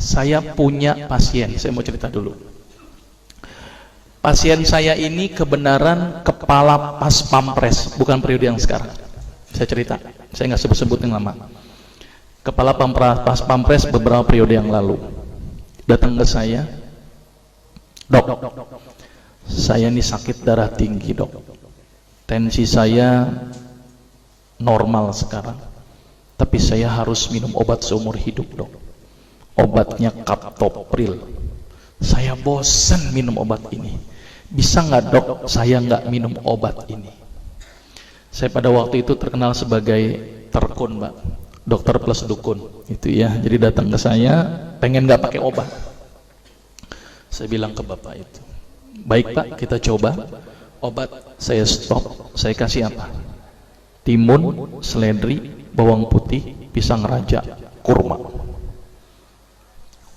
Saya punya pasien, saya mau cerita dulu. Pasien saya ini kebenaran kepala pas pampres, bukan periode yang sekarang. Saya cerita, saya nggak sebut-sebutin nama. Kepala pas pampres beberapa periode yang lalu. Datang ke saya, dok, saya ini sakit darah tinggi dok. Tensi saya normal sekarang, tapi saya harus minum obat seumur hidup dok. Obatnya kaptopril. Saya bosan minum obat ini. Bisa nggak dok saya nggak minum obat ini? Saya pada waktu itu terkenal sebagai terkun, Mbak, dokter plus dukun itu ya. Jadi datang ke saya pengen nggak pakai obat. Saya bilang ke bapak itu, baik pak, kita coba. Obat saya stop, saya kasih apa? Timun, seledri, bawang putih, pisang raja, kurma.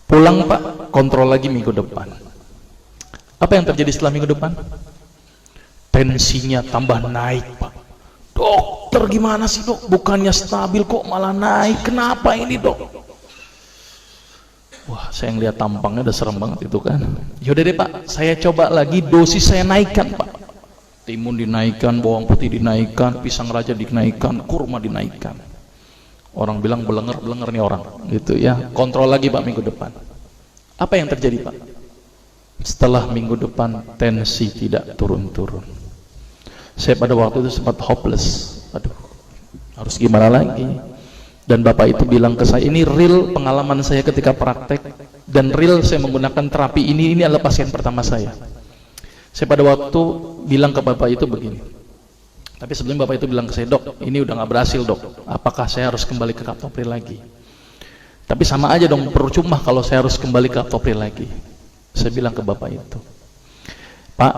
Pulang pak, kontrol lagi minggu depan. Apa yang terjadi setelah minggu depan? Tensinya tambah naik pak. Dokter gimana sih dok? Bukannya stabil kok malah naik. Kenapa ini dok? Wah, saya ngeliat tampangnya udah serem banget itu kan. Yaudah deh pak, saya coba lagi, dosis saya naikkan pak. Timun dinaikkan, bawang putih dinaikkan, pisang raja dinaikkan, kurma dinaikkan. Orang bilang belenger nih orang gitu ya. Kontrol lagi pak minggu depan. Apa yang terjadi pak? Setelah minggu depan tensi tidak turun-turun. Saya pada waktu itu sempat hopeless. Aduh, harus gimana lagi? Dan bapak itu bilang ke saya, ini real pengalaman saya ketika praktek, dan real saya menggunakan terapi ini adalah pasien pertama saya. Saya pada waktu bilang ke bapak itu begini, tapi sebelum bapak itu bilang ke saya, dok ini udah nggak berhasil dok, apakah saya harus kembali ke kaptopril lagi? Tapi sama aja dong, percuma kalau saya harus kembali ke kaptopril lagi. Saya bilang ke bapak itu, pak,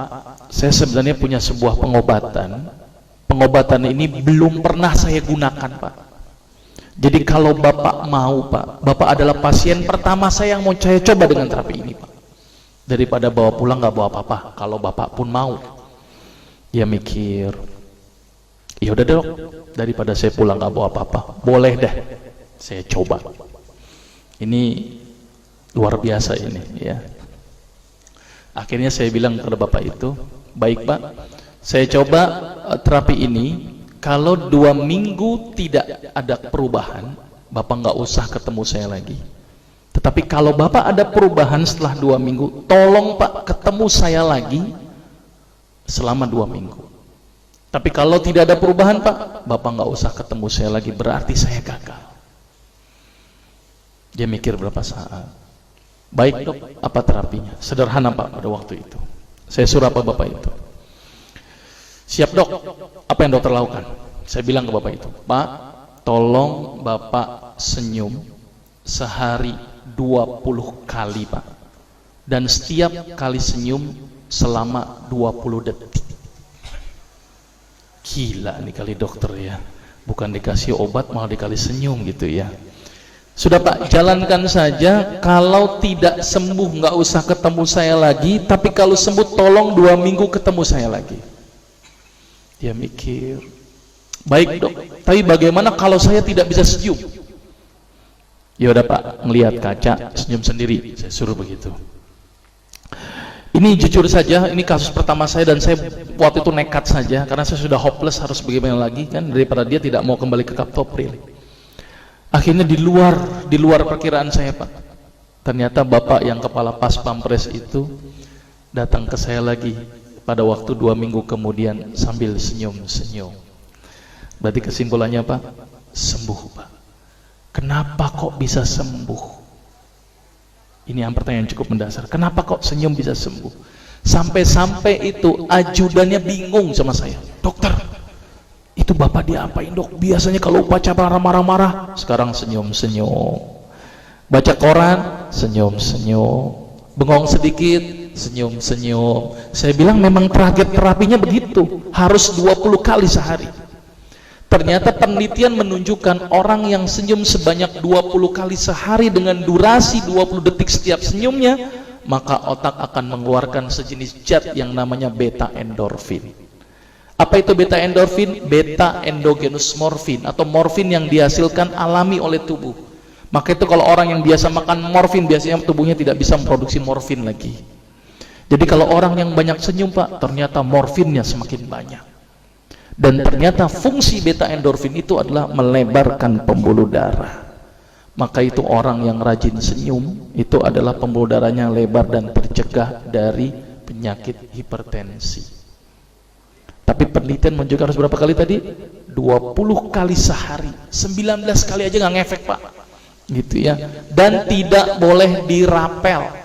saya sebenarnya punya sebuah pengobatan ini belum pernah saya gunakan pak. Jadi kalau bapak mau pak, bapak adalah pasien pertama saya yang mau saya coba dengan terapi ini pak. Daripada bawa pulang nggak bawa apa-apa, kalau bapak pun mau. Dia mikir, ya udah dok, daripada saya pulang nggak bawa apa-apa, boleh deh saya coba. Ini luar biasa ini ya. Akhirnya saya bilang kepada bapak itu, baik pak, saya coba terapi ini. Kalau 2 minggu tidak ada perubahan, bapak nggak usah ketemu saya lagi. Tetapi kalau bapak ada perubahan setelah 2 minggu, tolong pak ketemu saya lagi selama 2 minggu. Tapi kalau tidak ada perubahan pak, bapak nggak usah ketemu saya lagi, berarti saya gagal. Dia mikir berapa saat. Baik dok, apa terapinya? Sederhana pak pada waktu itu. Saya suruh apa bapak itu? Siap dok, apa yang dokter lakukan? Saya bilang ke bapak itu, pak, tolong bapak senyum sehari 20 kali pak. Dan setiap kali senyum selama 20 detik. Gila nih kali dokter ya. Bukan dikasih obat malah dikali senyum gitu ya. Sudah pak, jalankan saja. Kalau tidak sembuh nggak usah ketemu saya lagi. Tapi kalau sembuh tolong 2 minggu ketemu saya lagi. Dia mikir, baik dok, tapi bagaimana kalau saya tidak bisa senyum? Ya udah pak, ngelihat kaca senyum sendiri. Saya suruh begitu. Ini jujur saja, ini kasus pertama saya dan saya waktu itu nekat saja karena saya sudah hopeless, harus bagaimana lagi kan, daripada dia tidak mau kembali ke kaptopril. Akhirnya di luar perkiraan saya pak. Ternyata bapak yang kepala pas pampres itu datang ke saya lagi pada waktu 2 minggu kemudian sambil senyum-senyum. Berarti kesimpulannya pak, sembuh pak. Kenapa kok bisa sembuh? Ini yang pertanyaan cukup mendasar. Kenapa kok senyum bisa sembuh? Sampai-sampai itu ajudannya bingung sama saya. Dokter, itu bapak diapain dok? Biasanya kalau upacara marah-marah, sekarang senyum-senyum. Baca koran, senyum-senyum. Bengong sedikit, senyum-senyum. Saya bilang memang target terapinya begitu, harus 20 kali sehari. Ternyata penelitian menunjukkan orang yang senyum sebanyak 20 kali sehari dengan durasi 20 detik setiap senyumnya, maka otak akan mengeluarkan sejenis zat yang namanya beta endorfin. Apa itu beta endorfin? Beta endogenous morfin atau morfin yang dihasilkan alami oleh tubuh. Maka itu kalau orang yang biasa makan morfin, biasanya tubuhnya tidak bisa memproduksi morfin lagi. Jadi kalau orang yang banyak senyum Pak, ternyata morfinnya semakin banyak. Dan ternyata fungsi beta endorfin itu adalah melebarkan pembuluh darah. Maka itu orang yang rajin senyum, itu adalah pembuluh darahnya lebar dan tercegah dari penyakit hipertensi. Tapi penelitian menunjukkan harus berapa kali tadi? 20 kali sehari. 19 kali aja nggak ngefek Pak. Gitu ya. Dan tidak boleh dirapel.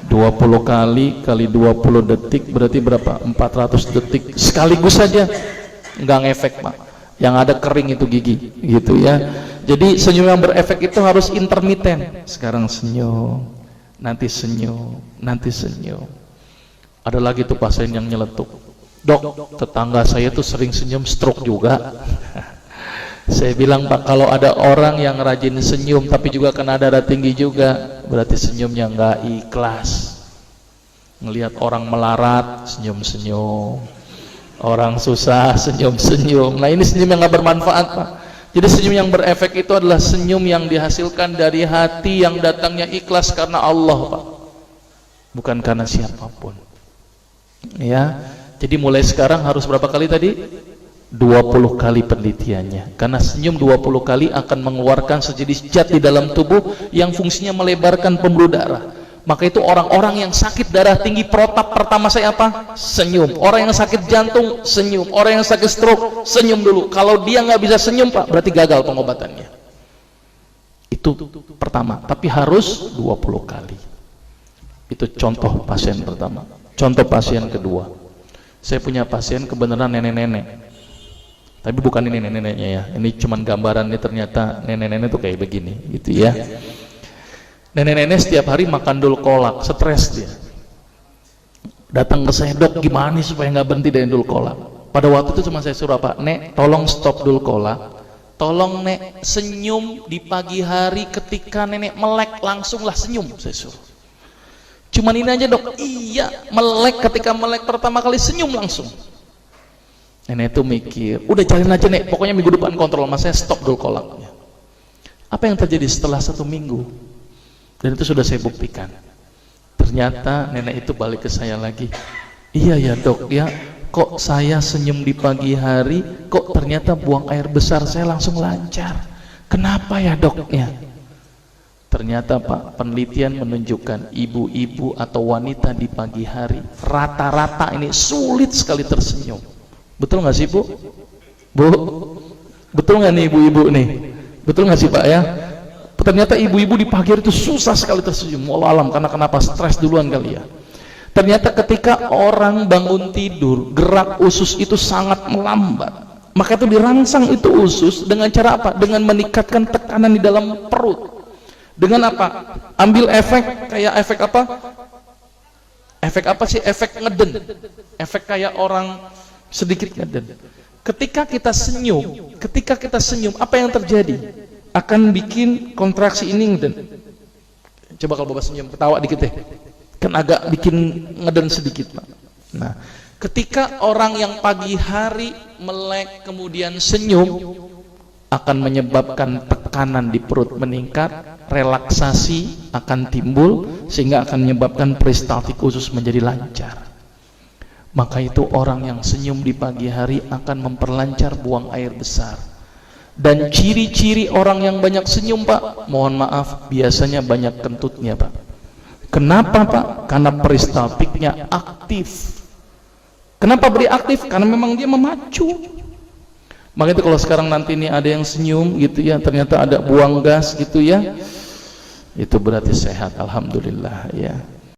20 kali 20 detik berarti berapa? 400 detik sekaligus saja, nggak ngefek Pak. Yang ada kering itu gigi, gitu ya. Jadi senyum yang berefek itu harus intermiten. Sekarang senyum, nanti senyum, nanti senyum. Ada lagi tuh pasien yang nyeletuk, dok, tetangga saya tuh sering senyum stroke juga. Saya bilang Pak, kalau ada orang yang rajin senyum tapi juga kena darah tinggi juga, berarti senyumnya nggak ikhlas. Ngelihat orang melarat, senyum-senyum. Orang susah, senyum-senyum. Nah ini senyum yang nggak bermanfaat Pak. Jadi senyum yang berefek itu adalah senyum yang dihasilkan dari hati yang datangnya ikhlas karena Allah Pak, bukan karena siapapun. Ya, jadi mulai sekarang harus berapa kali tadi? 20 kali penelitiannya, karena senyum 20 kali akan mengeluarkan sejenis zat di dalam tubuh yang fungsinya melebarkan pembuluh darah. Maka itu orang-orang yang sakit darah tinggi, protap pertama saya apa? Senyum. Orang yang sakit jantung, senyum. Orang yang sakit stroke, senyum dulu. Kalau dia nggak bisa senyum Pak, berarti gagal pengobatannya. Itu pertama, tapi harus 20 kali. Itu contoh pasien pertama. Contoh pasien kedua, saya punya pasien kebenaran nenek-nenek. Tapi bukan ini nenek-neneknya ya, ini cuman gambarannya, ternyata nenek-nenek tuh kayak begini gitu ya. Nenek-nenek setiap hari makan dul kolak, stres dia. Datang ke saya, dok gimana nih supaya nggak berhenti dari dul kolak. Pada waktu itu cuma saya suruh apa, nek tolong stop dul kolak, tolong nek senyum di pagi hari ketika nenek melek, langsunglah senyum, saya suruh. Cuman ini aja dok, iya melek, ketika melek pertama kali senyum langsung. Nenek itu mikir, udah jalin aja nek, pokoknya minggu depan kontrol sama saya, stop dulu kolaknya. Apa yang terjadi setelah 1 minggu? Dan itu sudah saya buktikan. Ternyata nenek itu balik ke saya lagi, iya ya dok ya, kok saya senyum di pagi hari, kok ternyata buang air besar saya langsung lancar. Kenapa ya doknya? Ternyata Pak, penelitian menunjukkan ibu-ibu atau wanita di pagi hari rata-rata ini sulit sekali tersenyum. Betul nggak sih Bu? Bu, betul nggak nih ibu-ibu nih? Betul nggak sih Pak ya? Ternyata ibu-ibu di pagi hari itu susah sekali tersenyum. Wallah alam, karena kenapa? Stres duluan kali ya. Ternyata ketika orang bangun tidur, gerak usus itu sangat melambat. Maka itu dirangsang itu usus dengan cara apa? Dengan meningkatkan tekanan di dalam perut. Dengan apa? Ambil efek kayak efek apa? Efek apa sih? Efek ngeden. Efek kayak orang sedikit ngeden. Ketika kita senyum, apa yang terjadi? Akan bikin kontraksi ini ngeden. Coba kalau Bapak senyum, ketawa dikit deh. Kan agak bikin ngeden sedikit Pak. Nah, ketika orang yang pagi hari melek kemudian senyum, akan menyebabkan tekanan di perut meningkat, relaksasi akan timbul, sehingga akan menyebabkan peristaltik usus menjadi lancar. Maka itu orang yang senyum di pagi hari akan memperlancar buang air besar. Dan ciri-ciri orang yang banyak senyum Pak, mohon maaf, biasanya banyak kentutnya Pak. Kenapa Pak? Karena peristaltiknya aktif. Kenapa beri aktif? Karena memang dia memacu. Maka itu kalau sekarang nanti ini ada yang senyum gitu ya, ternyata ada buang gas gitu ya, itu berarti sehat, alhamdulillah ya.